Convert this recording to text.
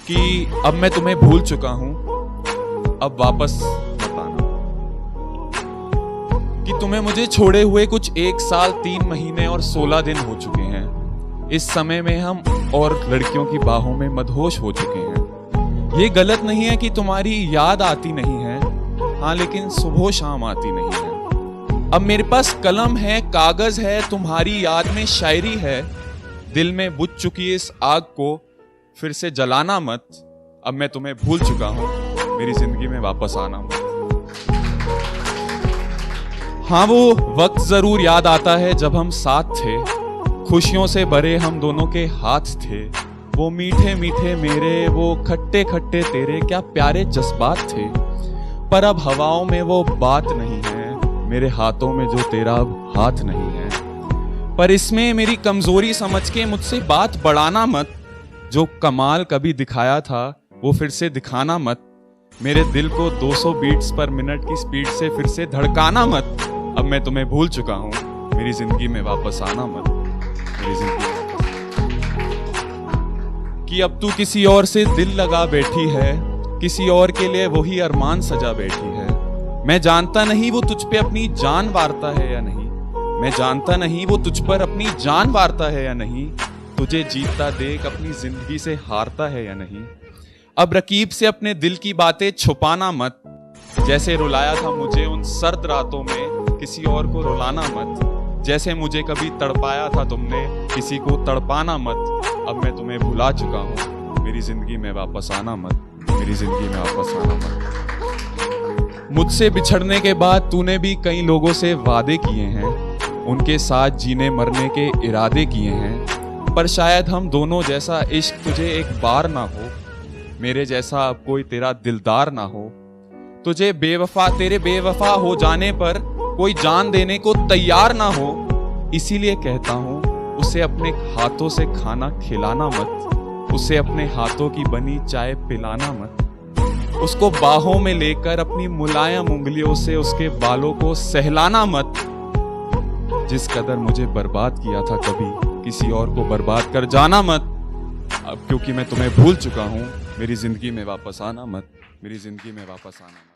कि अब मैं तुम्हें भूल चुका हूं, अब वापस मत आना। कि तुम्हें मुझे छोड़े हुए कुछ 1 साल 3 महीने और 16 दिन हो चुके हैं। इस समय में हम और लड़कियों की बाहों में मदहोश हो चुके हैं। ये गलत नहीं है कि तुम्हारी याद आती नहीं है, हाँ, लेकिन सुबह शाम आती नहीं है। अब मेरे पास कलम है, कागज है, तुम्हारी याद में शायरी है। दिल में बुझ चुकी इस आग को फिर से जलाना मत। अब मैं तुम्हें भूल चुका हूं, मेरी जिंदगी में वापस आना मत। हाँ, वो वक्त जरूर याद आता है जब हम साथ थे, खुशियों से भरे हम दोनों के हाथ थे। वो मीठे मीठे मेरे, वो खट्टे खट्टे तेरे, क्या प्यारे जज्बात थे। पर अब हवाओं में वो बात नहीं है, मेरे हाथों में जो तेरा अब हाथ नहीं है। पर इसमें मेरी कमजोरी समझ के मुझसे बात बढ़ाना मत। जो कमाल कभी दिखाया था वो फिर से दिखाना मत। मेरे दिल को 200 बीट्स पर मिनट की स्पीड से फिर से धड़काना मत। अब मैं तुम्हें भूल चुका हूं, मेरी जिंदगी में वापस आना मत। मेरी जिंदगी कि अब तू किसी और से दिल लगा बैठी है, किसी और के लिए वही अरमान सजा बैठी है। मैं जानता नहीं वो तुझ पे अपनी जान वारता है या नहीं, मैं जानता नहीं वो तुझ पर अपनी जान वारता है या नहीं। तुझे जीतता देख अपनी जिंदगी से हारता है या नहीं। अब रकीब से अपने दिल की बातें छुपाना मत। जैसे रुलाया था मुझे उन सर्द रातों में, किसी और को रुलाना मत। जैसे मुझे कभी तड़पाया था तुमने, किसी को तड़पाना मत। अब मैं तुम्हें भुला चुका हूँ, मेरी जिंदगी में वापस आना मत। मेरी जिंदगी में वापस आना मत। मुझसे बिछड़ने के बाद तूने भी कई लोगों से वादे किए हैं, उनके साथ जीने मरने के इरादे किए हैं। पर शायद हम दोनों जैसा इश्क तुझे एक बार ना हो, मेरे जैसा अब कोई तेरा दिलदार ना हो। तुझे बेवफा, तेरे बेवफा हो जाने पर कोई जान देने को तैयार ना हो। इसीलिए कहता हूँ उसे अपने हाथों से खाना खिलाना मत, उसे अपने हाथों की बनी चाय पिलाना मत। उसको बाहों में लेकर अपनी मुलायम उंगलियों से उसके बालों को सहलाना मत। जिस कदर मुझे बर्बाद किया था कभी, किसी और को बर्बाद कर जाना मत। अब क्योंकि मैं तुम्हें भूल चुका हूं, मेरी जिंदगी में वापस आना मत। मेरी जिंदगी में वापस आना मत।